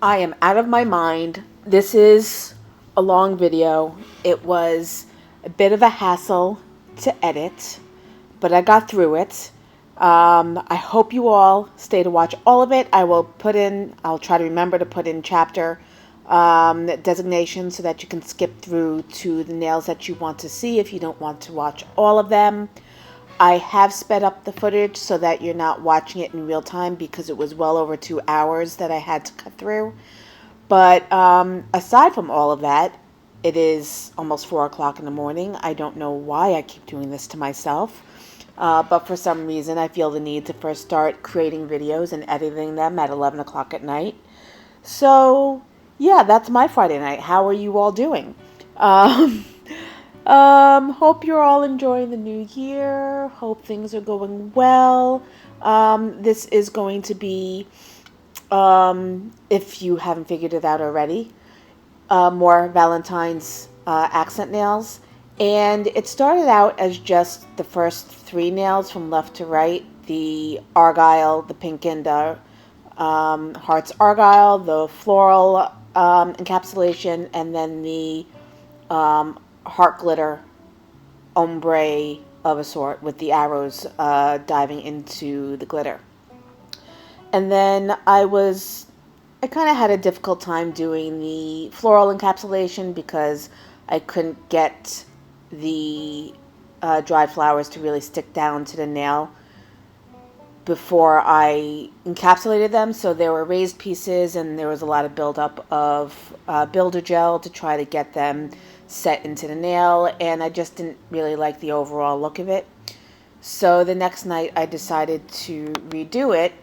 I am out of my mind. This is a long video. It was a bit of a hassle to edit, but I got through it. I hope you all stay to watch all of it. I'll try to remember to put in chapter designation so that you can skip through to the nails that you want to see if you don't want to watch all of them. I have sped up the footage so that you're not watching it in real time because it was well over 2 hours that I had to cut through. But aside from all of that, it is almost 4 o'clock in the morning. I don't know why I keep doing this to myself. But for some reason, I feel the need to first start creating videos and editing them at 11 o'clock at night. So, yeah, that's my Friday night. How are you all doing? Hope you're all enjoying the new year. Hope things are going well. This is going to be, if you haven't figured it out already, more Valentines accent nails. And it started out as just the first 3 nails from left to right. The Argyle, the pink and Hearts Argyle, the floral encapsulation, and then the heart glitter ombre of a sort with the arrows diving into the glitter. And then I kind of had a difficult time doing the floral encapsulation because I couldn't get the dried flowers to really stick down to the nail before I encapsulated them. So there were raised pieces and there was a lot of buildup of builder gel to try to get them set into the nail, and I just didn't really like the overall look of it. So the next night I decided to redo it,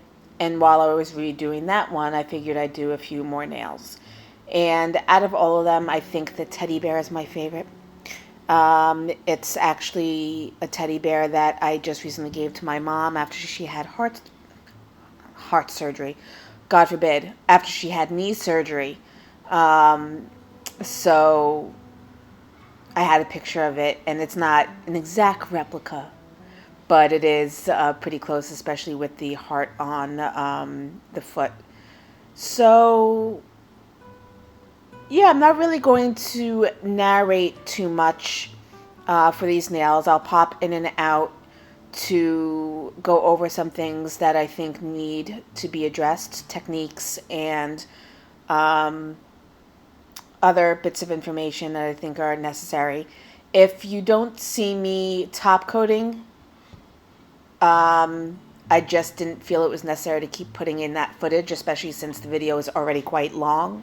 and while I was redoing that one, I figured I'd do a few more nails. And out of all of them, I think the teddy bear is my favorite. It's actually a teddy bear that I just recently gave to my mom after she had heart surgery. God forbid, after she had knee surgery. So I had a picture of it, and it's not an exact replica, but it is pretty close, especially with the heart on the foot. So, yeah, I'm not really going to narrate too much for these nails. I'll pop in and out to go over some things that I think need to be addressed, techniques, and other bits of information that I think are necessary. If you don't see me top coating, I just didn't feel it was necessary to keep putting in that footage, especially since the video is already quite long.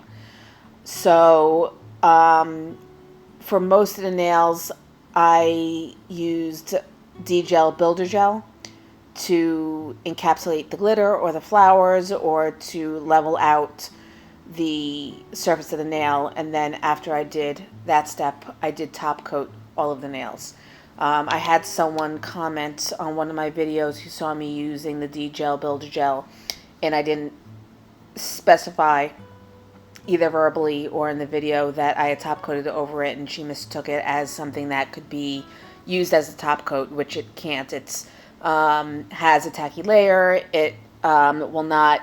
So for most of the nails, I used DGel Builder Gel to encapsulate the glitter or the flowers or to level out the surface of the nail, and then after I did that step, I did top coat all of the nails. I had someone comment on one of my videos who saw me using the DGel Builder Gel, and I didn't specify either verbally or in the video that I had top coated over it, and she mistook it as something that could be used as a top coat, which it can't. It's has a tacky layer. It will not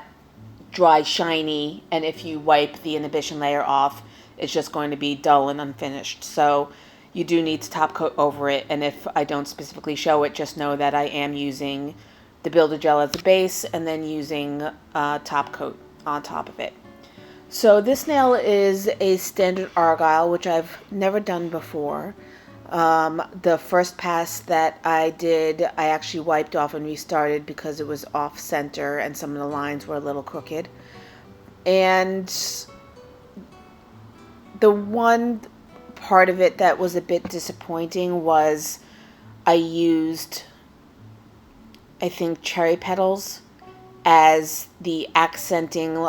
dry shiny, and if you wipe the inhibition layer off, it's just going to be dull and unfinished. So you do need to top coat over it, and if I don't specifically show it, just know that I am using the Builder Gel as a base and then using top coat on top of it. So this nail is a standard Argyle, which I've never done before. The first pass that I did, I actually wiped off and restarted because it was off center and some of the lines were a little crooked. And the one part of it that was a bit disappointing was I used, I think, cherry petals as the accenting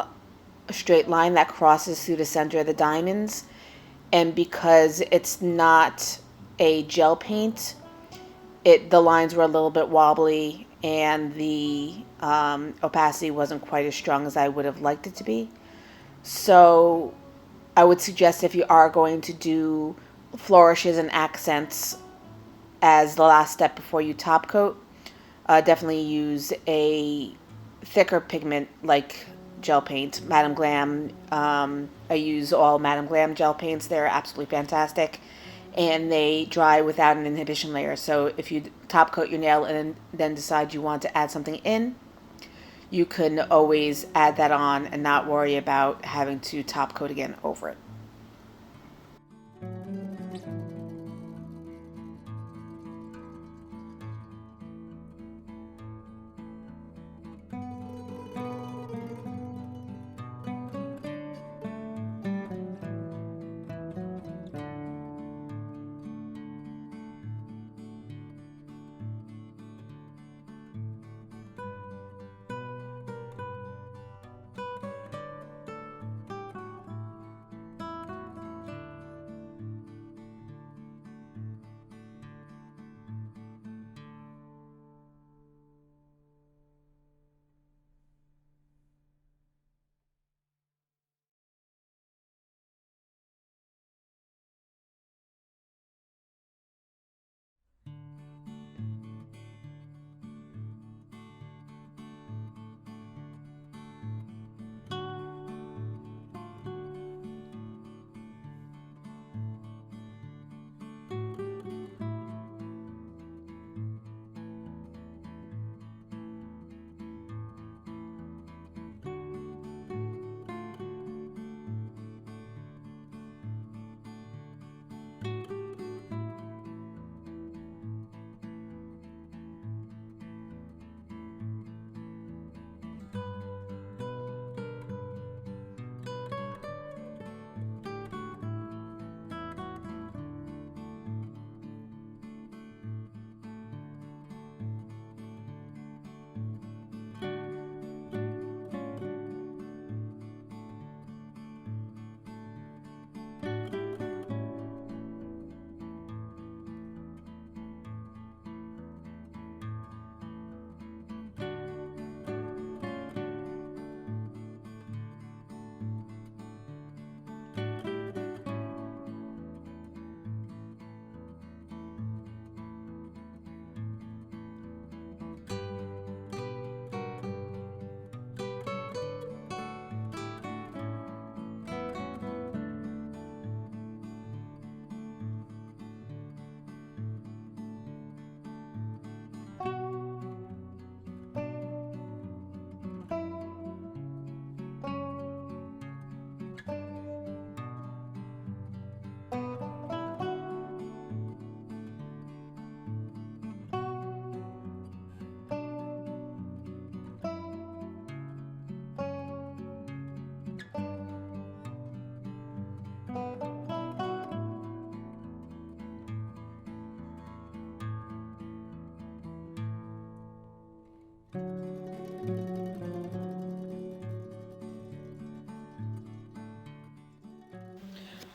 straight line that crosses through the center of the diamonds. And because it's not a gel paint, the lines were a little bit wobbly and the opacity wasn't quite as strong as I would have liked it to be. So I would suggest, if you are going to do flourishes and accents as the last step before you top coat, definitely use a thicker pigment like gel paint, Madame Glam. I use all Madame Glam gel paints. They're absolutely fantastic. And they dry without an inhibition layer. So if you top coat your nail and then decide you want to add something in, you can always add that on and not worry about having to top coat again over it.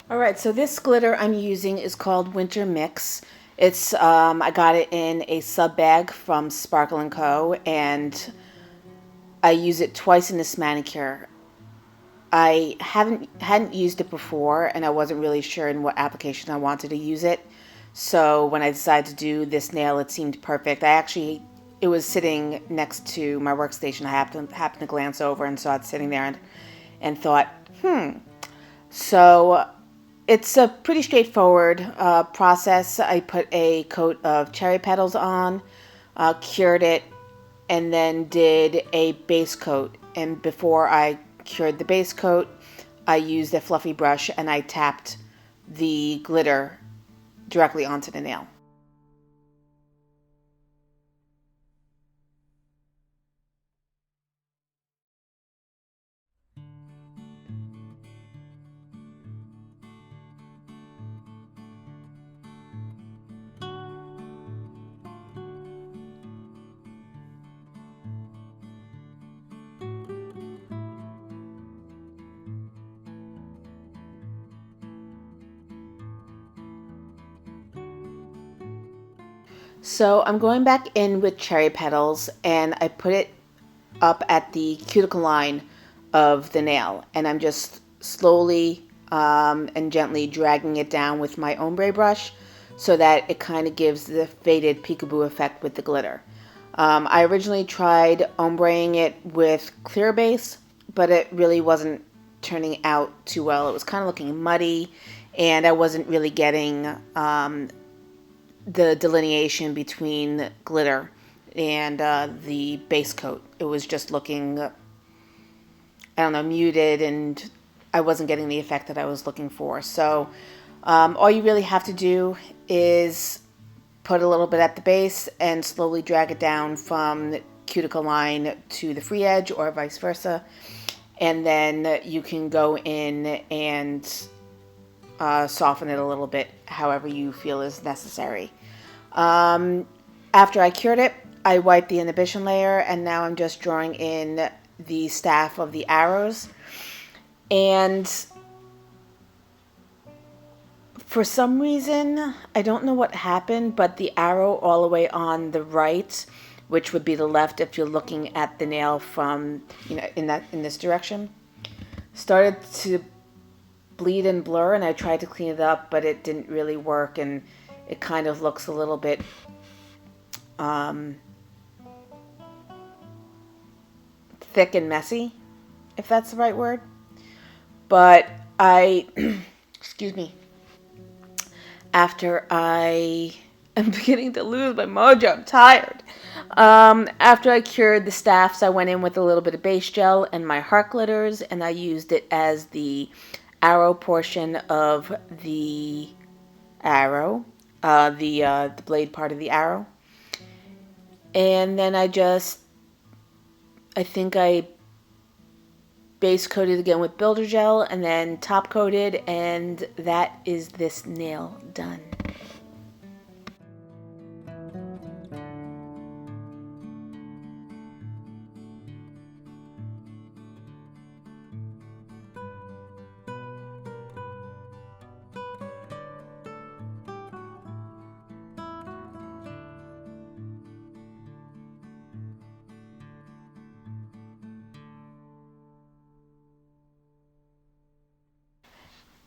All right, so this glitter I'm using is called Winter Mix. It's I got it in a sub bag from Sparkle & Co. and I use it twice in this manicure. I hadn't used it before, and I wasn't really sure in what application I wanted to use it. So when I decided to do this nail, it seemed perfect. It was sitting next to my workstation. I happened to glance over and saw it sitting there and thought, So it's a pretty straightforward process. I put a coat of cherry petals on, cured it, and then did a base coat. And before I cured the base coat, I used a fluffy brush and I tapped the glitter directly onto the nail. So I'm going back in with cherry petals and I put it up at the cuticle line of the nail, and I'm just slowly and gently dragging it down with my ombre brush so that it kind of gives the faded peekaboo effect with the glitter. I originally tried ombreing it with clear base, but it really wasn't turning out too well. It was kind of looking muddy, and I wasn't really getting the delineation between glitter and the base coat. It was just looking, I don't know, muted, and I wasn't getting the effect that I was looking for. So all you really have to do is put a little bit at the base and slowly drag it down from the cuticle line to the free edge, or vice versa. And then you can go in and soften it a little bit however you feel is necessary. After I cured it, I wiped the inhibition layer, and now I'm just drawing in the staff of the arrows. And for some reason, I don't know what happened, but the arrow all the way on the right, which would be the left if you're looking at the nail from, in this direction, started to bleed and blur, and I tried to clean it up, but it didn't really work, and it kind of looks a little bit thick and messy, if that's the right word. But excuse me, after I am beginning to lose my mojo, I'm tired. After I cured the staffs, I went in with a little bit of base gel and my heart glitters, and I used it as the arrow portion of the arrow, the blade part of the arrow. And then I think I base coated again with builder gel and then top coated, and that is this nail done.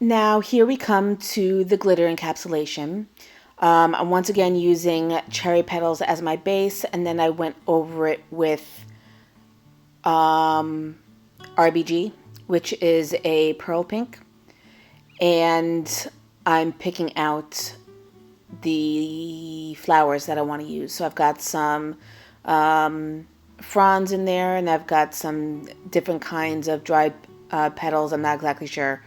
Now here we come to the glitter encapsulation. I'm once again using Cherry Petals as my base, and then I went over it with RBG, which is a pearl pink, and I'm picking out the flowers that I want to use. So I've got some fronds in there, and I've got some different kinds of dried petals. I'm not exactly sure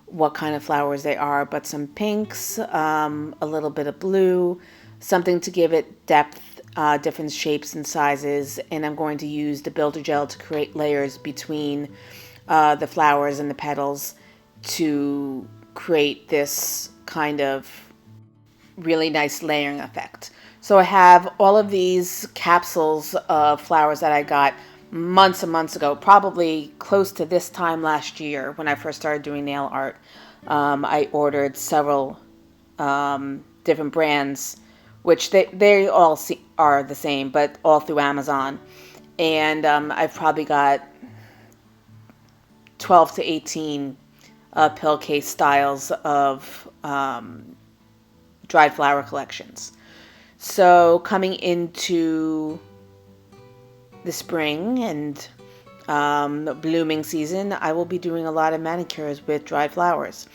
what kind of flowers they are, but some pinks, a little bit of blue, something to give it depth, different shapes and sizes, and I'm going to use the builder gel to create layers between the flowers and the petals to create this kind of really nice layering effect. So I have all of these capsules of flowers that I got months and months ago, probably close to this time last year when I first started doing nail art. I ordered several different brands, which they all are the same, but all through Amazon. And I've probably got 12 to 18 pillowcase styles of dried flower collections. So coming into the spring and blooming season, I will be doing a lot of manicures with dried flowers.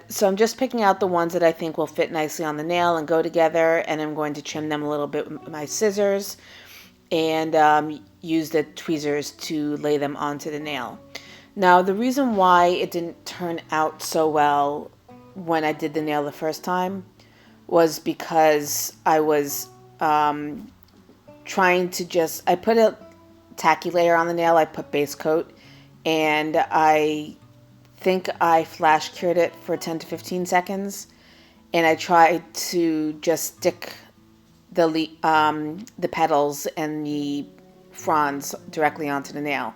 So I'm just picking out the ones that I think will fit nicely on the nail and go together, and I'm going to trim them a little bit with my scissors and use the tweezers to lay them onto the nail. Now, the reason why it didn't turn out so well when I did the nail the first time was because I was trying to I put a tacky layer on the nail, I put base coat, and I think I flash cured it for 10 to 15 seconds, and I tried to just stick the petals and the fronds directly onto the nail,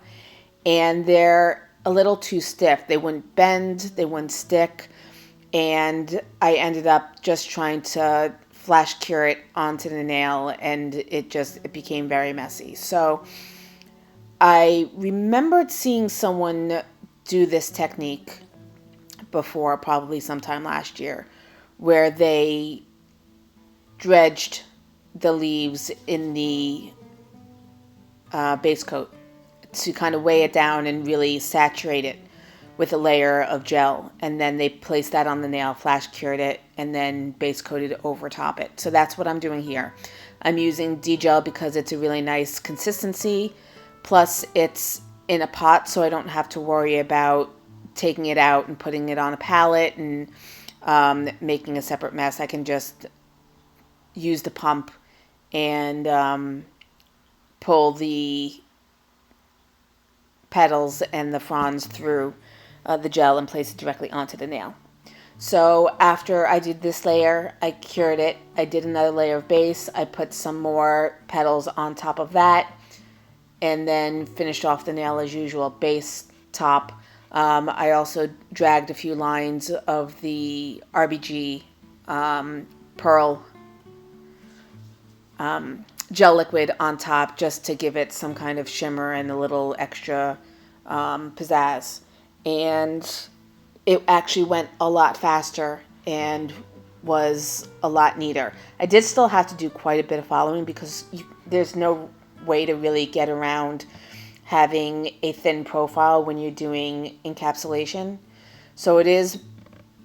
and they're a little too stiff. They wouldn't bend, they wouldn't stick, and I ended up just trying to flash cure it onto the nail, and it became very messy. So I remembered seeing someone do this technique before, probably sometime last year, where they dredged the leaves in the base coat to kind of weigh it down and really saturate it with a layer of gel. And then they placed that on the nail, flash cured it, and then base coated it over top it. So that's what I'm doing here. I'm using DGel because it's a really nice consistency. Plus it's in a pot, so I don't have to worry about taking it out and putting it on a palette and making a separate mess. I can just use the pump and pull the petals and the fronds through the gel and place it directly onto the nail. So after I did this layer, I cured it. I did another layer of base. I put some more petals on top of that and then finished off the nail as usual, base, top. I also dragged a few lines of the RBG Pearl gel liquid on top just to give it some kind of shimmer and a little extra pizzazz. And it actually went a lot faster and was a lot neater. I did still have to do quite a bit of following because there's no way to really get around having a thin profile when you're doing encapsulation. So it is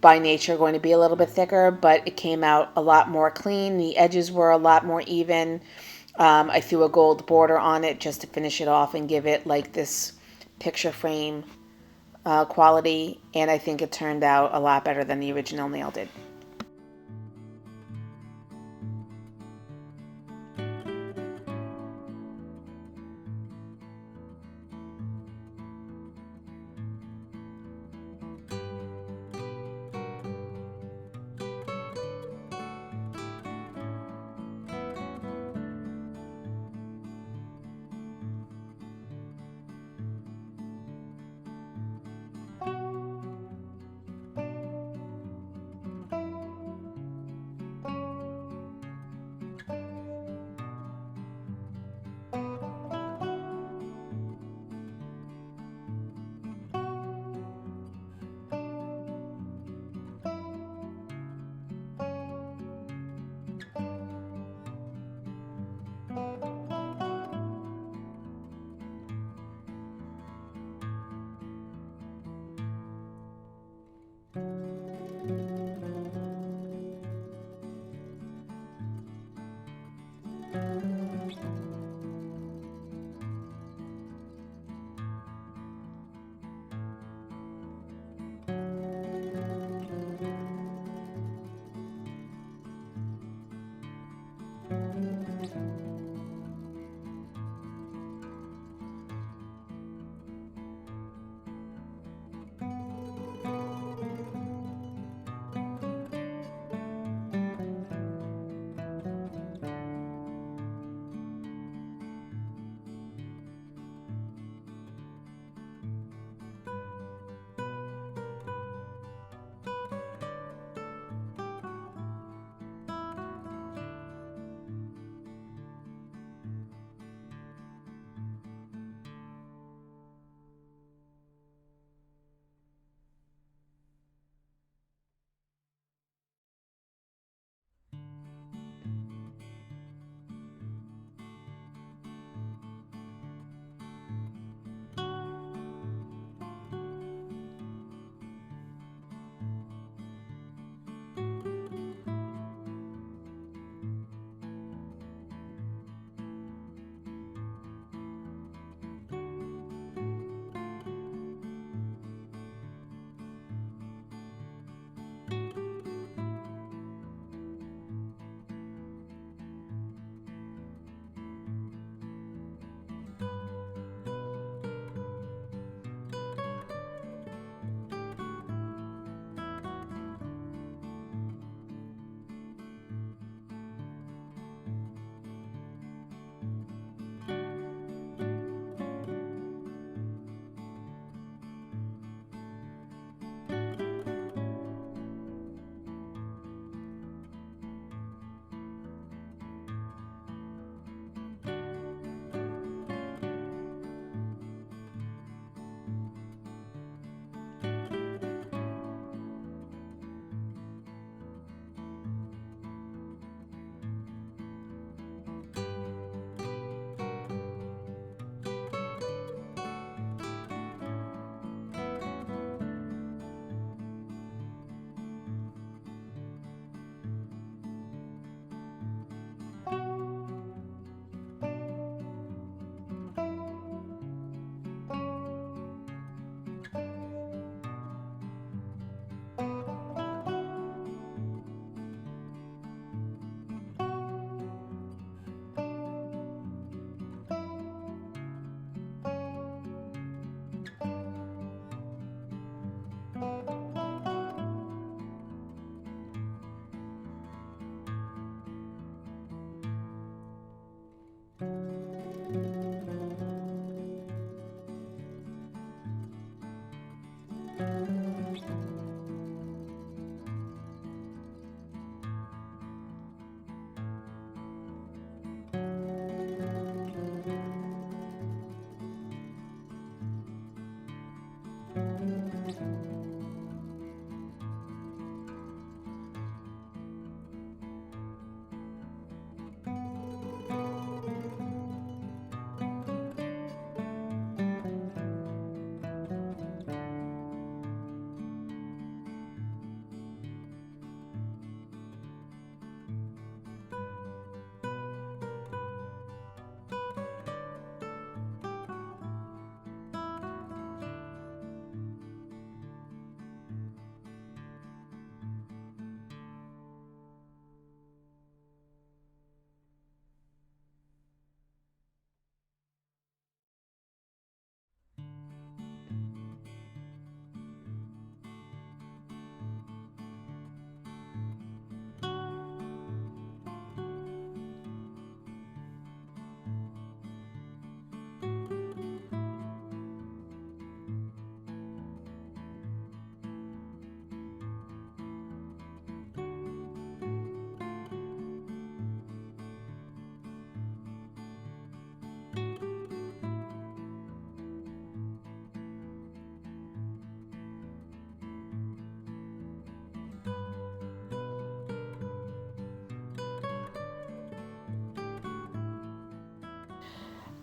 by nature going to be a little bit thicker, but it came out a lot more clean. The edges were a lot more even. I threw a gold border on it just to finish it off and give it like this picture frame quality, and I think it turned out a lot better than the original nail did.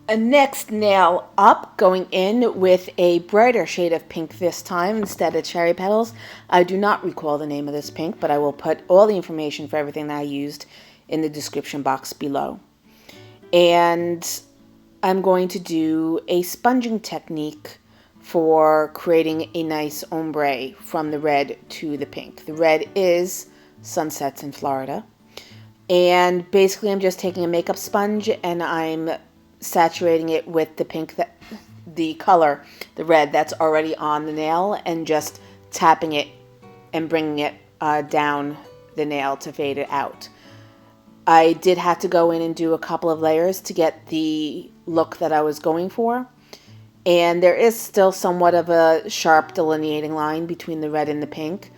A next nail up, going in with a brighter shade of pink this time instead of Cherry Petals. I do not recall the name of this pink, but I will put all the information for everything that I used in the description box below. And I'm going to do a sponging technique for creating a nice ombre from the red to the pink. The red is Sunsets in Florida. And basically I'm just taking a makeup sponge and I'm saturating it with the pink, the color, the red that's already on the nail, and just tapping it and bringing it down the nail to fade it out. I did have to go in and do a couple of layers to get the look that I was going for. And there is still somewhat of a sharp delineating line between the red and the pink,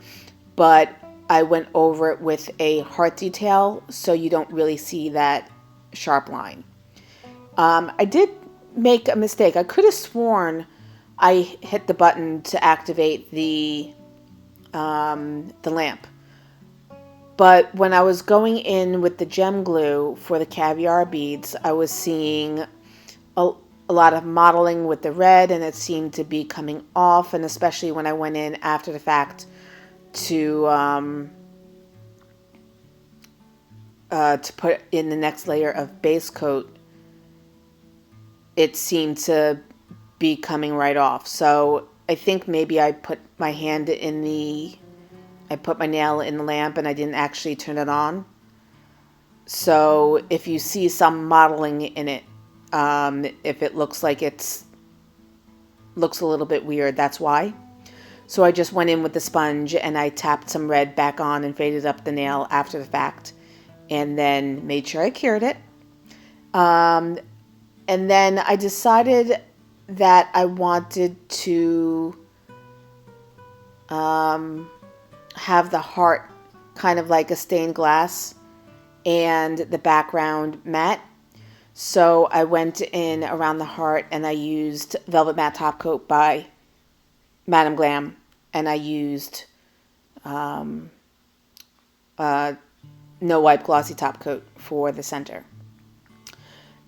but I went over it with a heart detail so you don't really see that sharp line. I did make a mistake. I could have sworn I hit the button to activate the lamp. But when I was going in with the gem glue for the caviar beads, I was seeing a lot of modeling with the red, and it seemed to be coming off, and especially when I went in after the fact to put in the next layer of base coat, it seemed to be coming right off. So I think maybe I put my hand in I put my nail in the lamp and I didn't actually turn it on. So if you see some modeling in it, if it looks like looks a little bit weird, that's why. So I just went in with the sponge and I tapped some red back on and faded up the nail after the fact, and then made sure I cured it. And then I decided that I wanted to have the heart kind of like a stained glass and the background matte. So I went in around the heart and I used Velvet Matte Top Coat by Madame Glam, and I used No Wipe Glossy Top Coat for the center.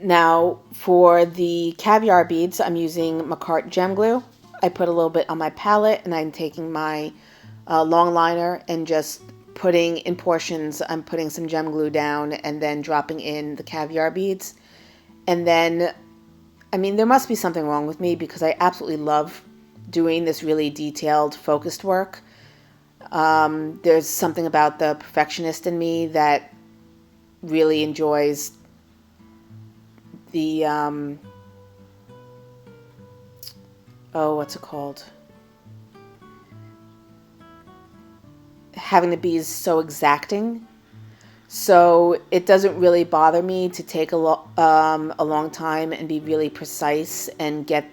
Now for the caviar beads, I'm using Makartt gem glue. I put a little bit on my palette and I'm taking my long liner and just putting in portions, I'm putting some gem glue down and then dropping in the caviar beads. And then, I mean, there must be something wrong with me because I absolutely love doing this really detailed, focused work. There's something about the perfectionist in me that really enjoys the, what's it called? Having the beads so exacting. So it doesn't really bother me to take a long time and be really precise and get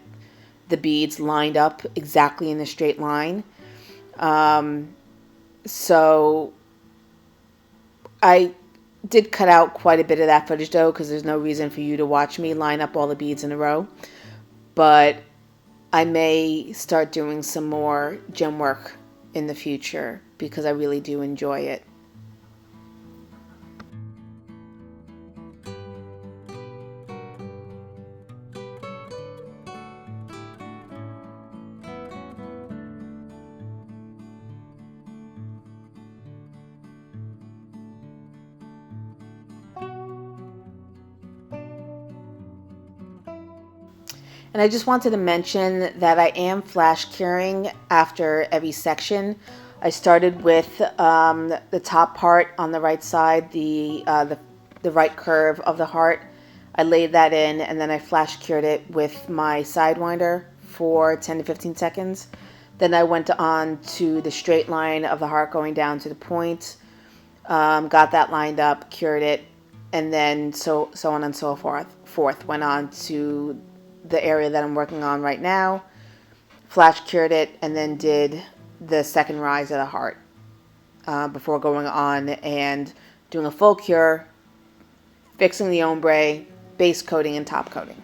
the beads lined up exactly in a straight line. So I did cut out quite a bit of that footage though, because there's no reason for you to watch me line up all the beads in a row. But I may start doing some more gem work in the future because I really do enjoy it. And I just wanted to mention that I am flash curing after every section. I started with the top part on the right side, the right curve of the heart. I laid that in and then I flash cured it with my Sidewinder for 10 to 15 seconds. Then I went on to the straight line of the heart going down to the point, got that lined up, cured it, and then so on and so forth. Went on to the area that I'm working on right now, flash cured it, and then did the second rise of the heart before going on and doing a full cure, fixing the ombre, base coating, and top coating.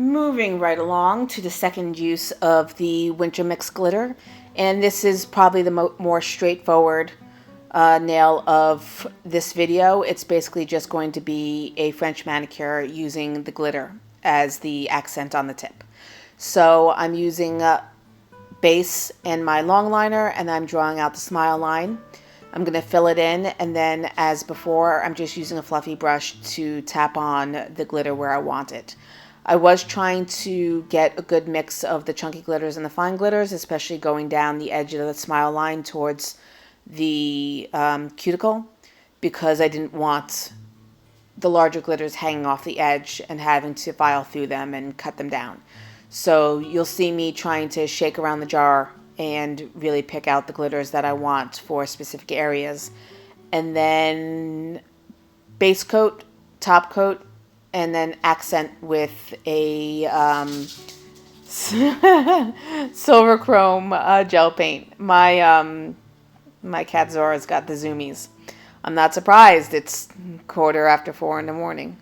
moving right along to the second use of the Winter Mix glitter, and this is probably the more straightforward nail of this video. It's basically just going to be a French manicure using the glitter as the accent on the tip. So I'm using base and my long liner, and I'm drawing out the smile line. I'm going to fill it in, and then as before, I'm just using a fluffy brush to tap on the glitter where I want it. I was trying to get a good mix of the chunky glitters and the fine glitters, especially going down the edge of the smile line towards the cuticle, because I didn't want the larger glitters hanging off the edge and having to file through them and cut them down. So you'll see me trying to shake around the jar and really pick out the glitters that I want for specific areas. And then base coat, top coat, and then accent with a silver chrome gel paint. My cat Zora's got the zoomies. I'm not surprised. It's 4:15 in the morning.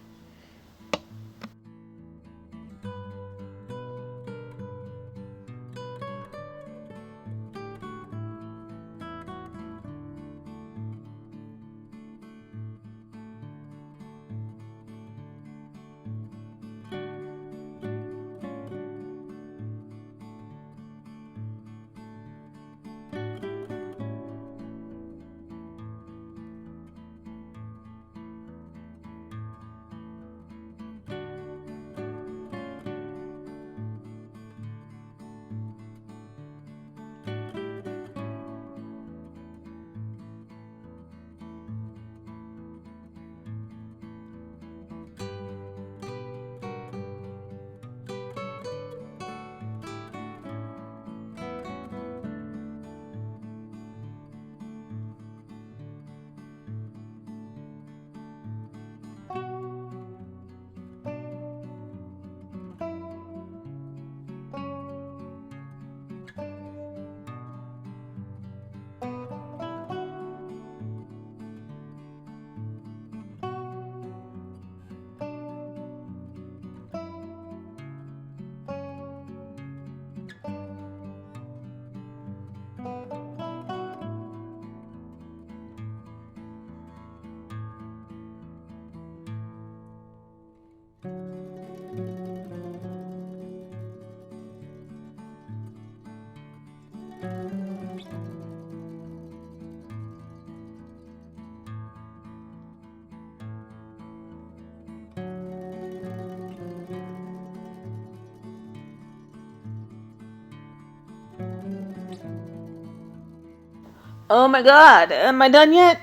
Oh my god, am I done yet?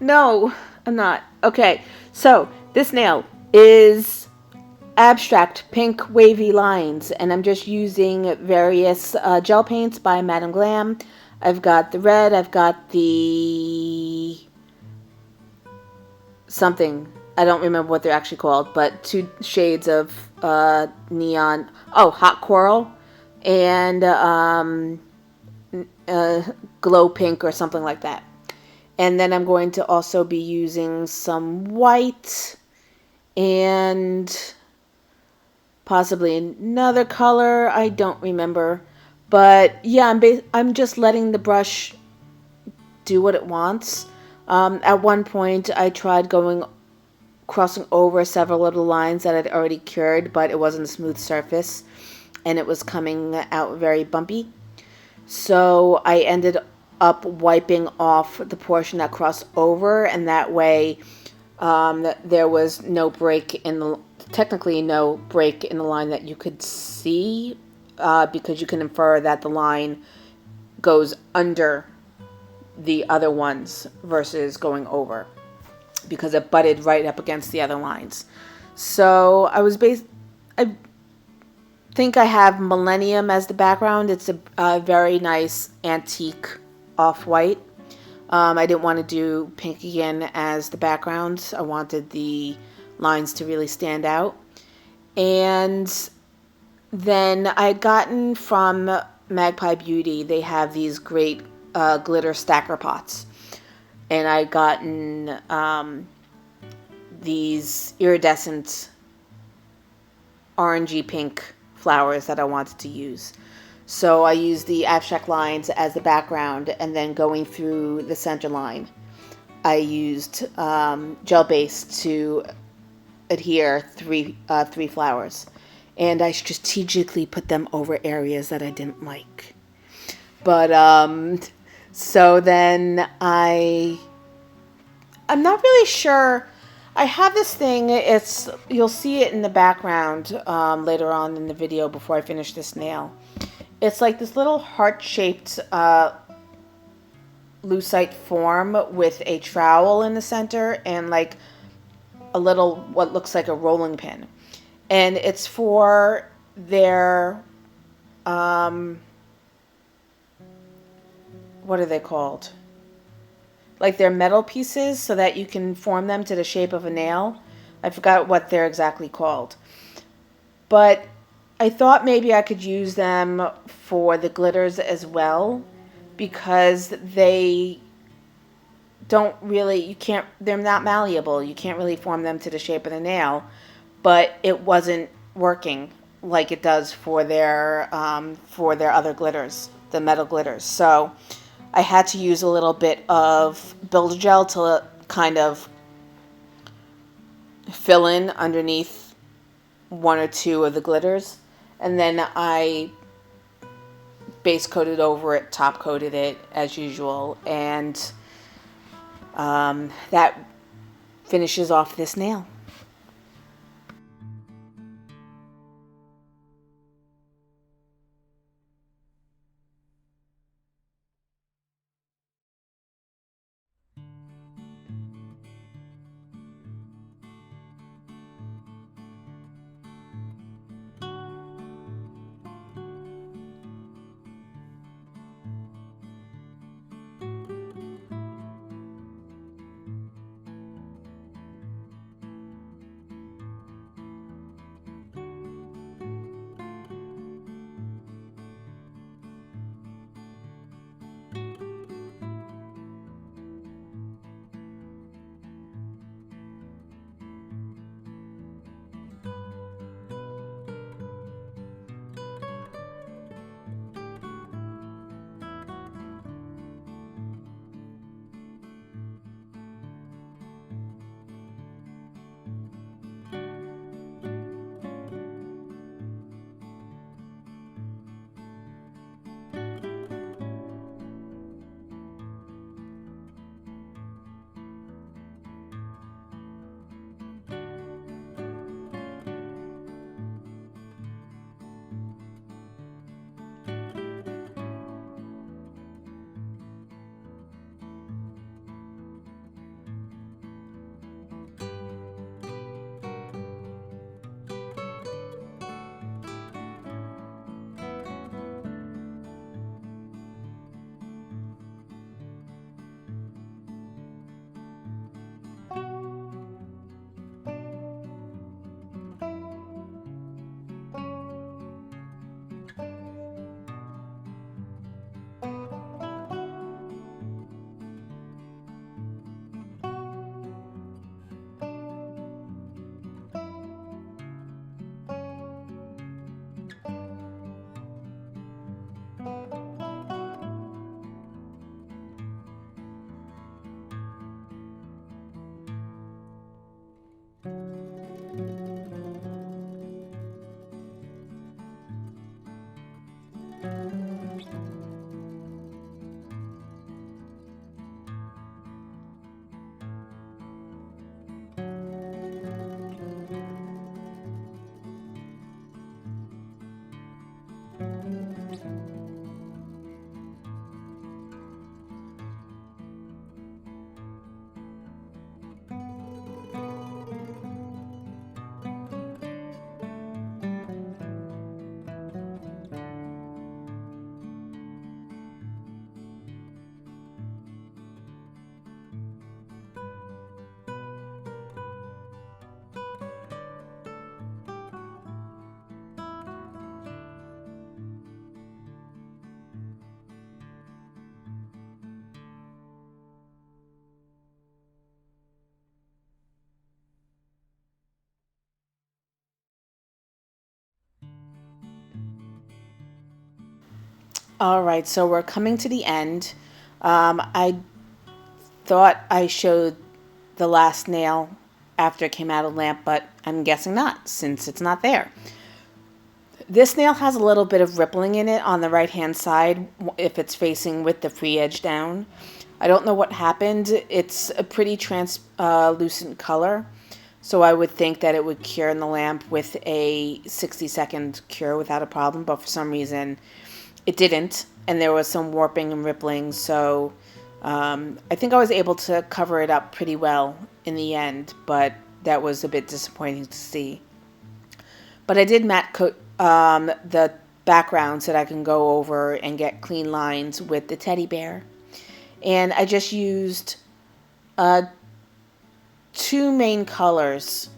No, I'm not. Okay, so this nail is abstract pink wavy lines, and I'm just using various gel paints by Madame Glam. I've got the red, I've got the something, I don't remember what they're actually called, but 2 shades of neon, hot coral, and glow pink or something like that. And then I'm going to also be using some white and possibly another color. I don't remember. But yeah, I'm just letting the brush do what it wants. At one point, I tried crossing over several of the lines that I'd already cured, but it wasn't a smooth surface, and it was coming out very bumpy. So I ended up wiping off the portion that crossed over, and that way there was no break in the, technically no break in the line that you could see, because you can infer that the line goes under the other ones versus going over, because it butted right up against the other lines. So I think I have Millennium as the background. It's a very nice antique off-white. I didn't want to do pink again as the background. I wanted the lines to really stand out. And then I had gotten from Magpie Beauty, they have these great glitter stacker pots. And I gotten these iridescent orangey pink flowers that I wanted to use. So I used the abstract lines as the background, and then going through the center line, I used gel base to adhere three flowers, and I strategically put them over areas that I didn't like. But so then I'm not really sure. I have this thing. You'll see it in the background later on in the video before I finish this nail. It's like this little heart-shaped lucite form with a trowel in the center and like a little what looks like a rolling pin, and it's for their what are they called? Like their metal pieces, so that you can form them to the shape of a nail. I forgot what they're exactly called. But I thought maybe I could use them for the glitters as well, because they don't really, they're not malleable. You can't really form them to the shape of the nail, but it wasn't working like it does for their other glitters, the metal glitters. So I had to use a little bit of builder gel to kind of fill in underneath one or two of the glitters, and then I base coated over it, top coated it as usual, and that finishes off this nail. All right, so we're coming to the end. I thought I showed the last nail after it came out of the lamp, but I'm guessing not, since it's not there. This nail has a little bit of rippling in it on the right hand side if it's facing with the free edge down. I don't know what happened. It's a pretty translucent color, so I would think that it would cure in the lamp with a 60-second cure without a problem, but for some reason it didn't, and there was some warping and rippling, so I think I was able to cover it up pretty well in the end, but that was a bit disappointing to see. But I did matte coat the background so that I can go over and get clean lines with the teddy bear. And I just used two main colors,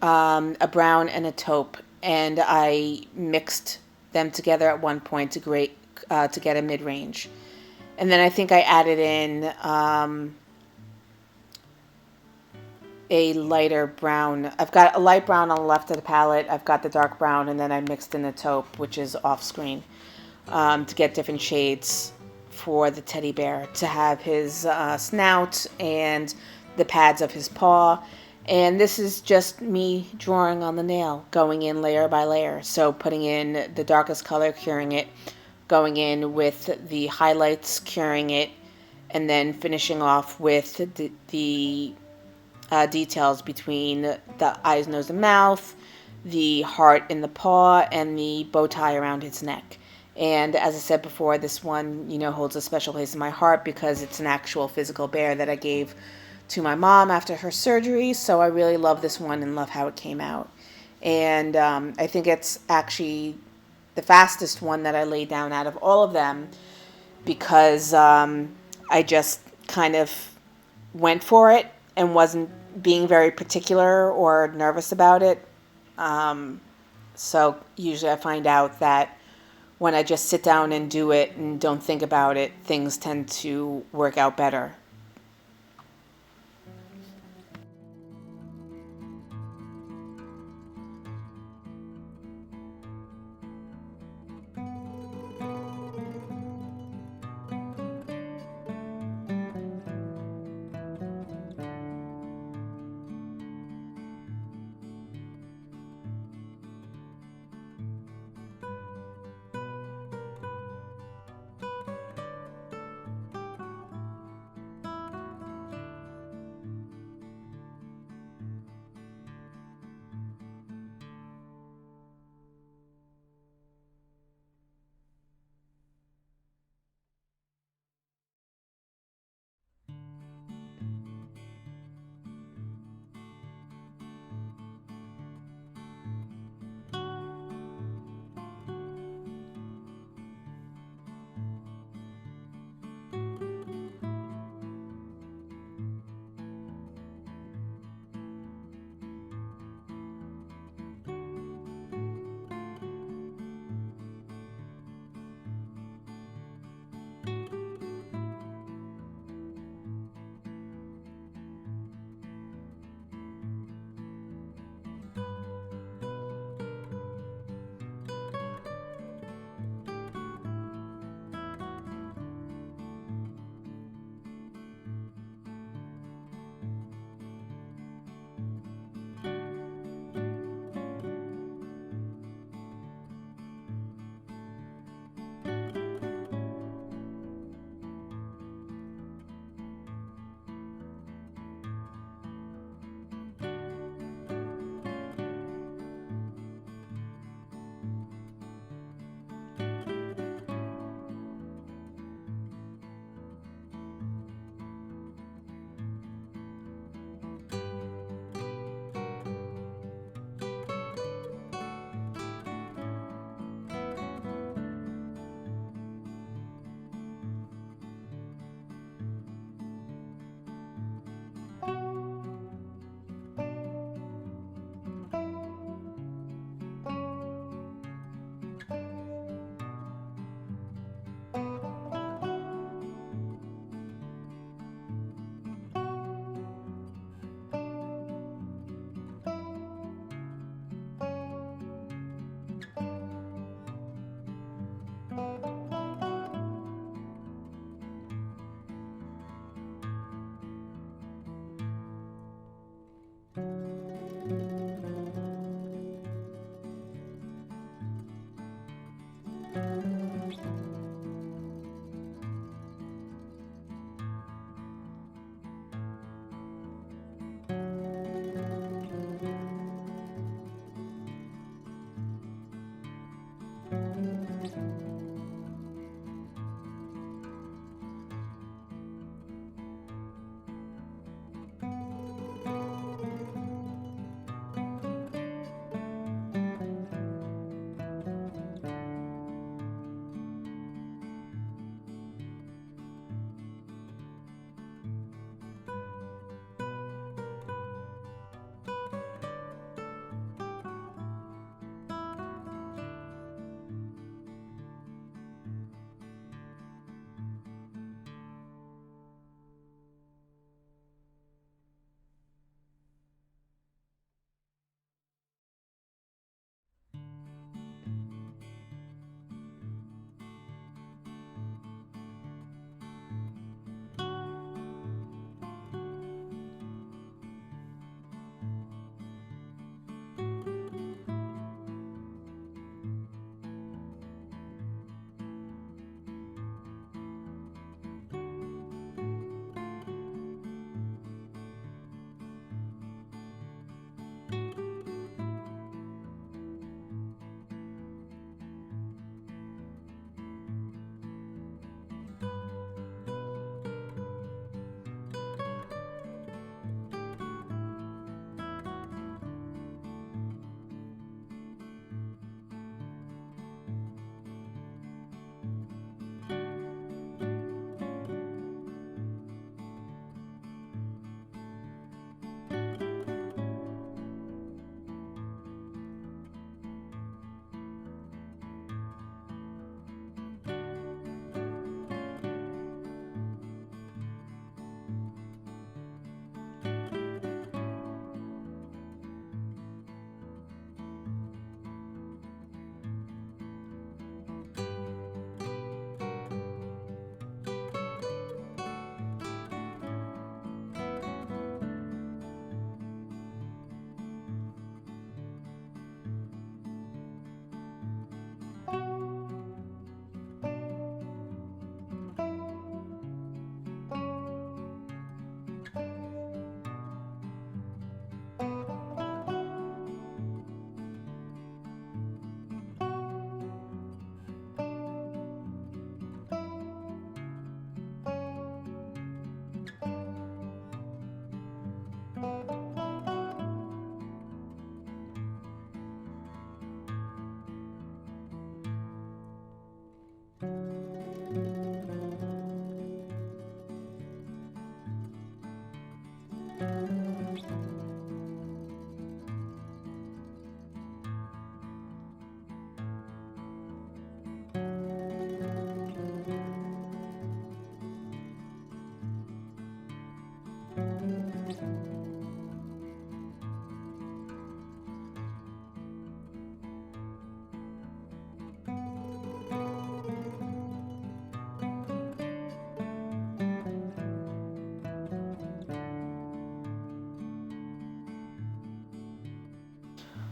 a brown and a taupe, and I mixed them together at one point to get a mid-range. And then I think I added in a lighter brown. I've got a light brown on the left of the palette. I've got the dark brown, and then I mixed in the taupe, which is off screen, to get different shades for the teddy bear, to have his snout and the pads of his paw. And this is just me drawing on the nail, going in layer by layer. So putting in the darkest color, curing it, going in with the highlights, curing it, and then finishing off with the details between the eyes, nose, and mouth, the heart in the paw, and the bow tie around its neck. And as I said before, this one, holds a special place in my heart because it's an actual physical bear that I gave to my mom after her surgery. So I really love this one and love how it came out. And I think it's actually the fastest one that I laid down out of all of them, because I just kind of went for it and wasn't being very particular or nervous about it. So usually I find out that when I just sit down and do it and don't think about it, things tend to work out better.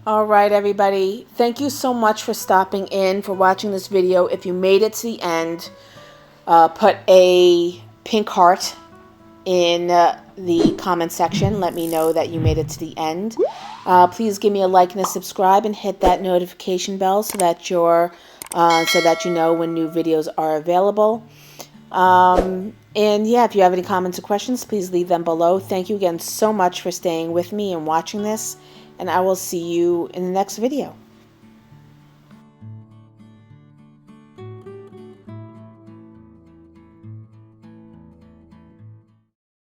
All right, everybody. Thank you so much for stopping in, for watching this video. If you made it to the end, put a pink heart in the comment section. Let me know that you made it to the end. Please give me a like and a subscribe, and hit that notification bell so that you know when new videos are available. And yeah, if you have any comments or questions, please leave them below. Thank you again so much for staying with me and watching this, and I will see you in the next video.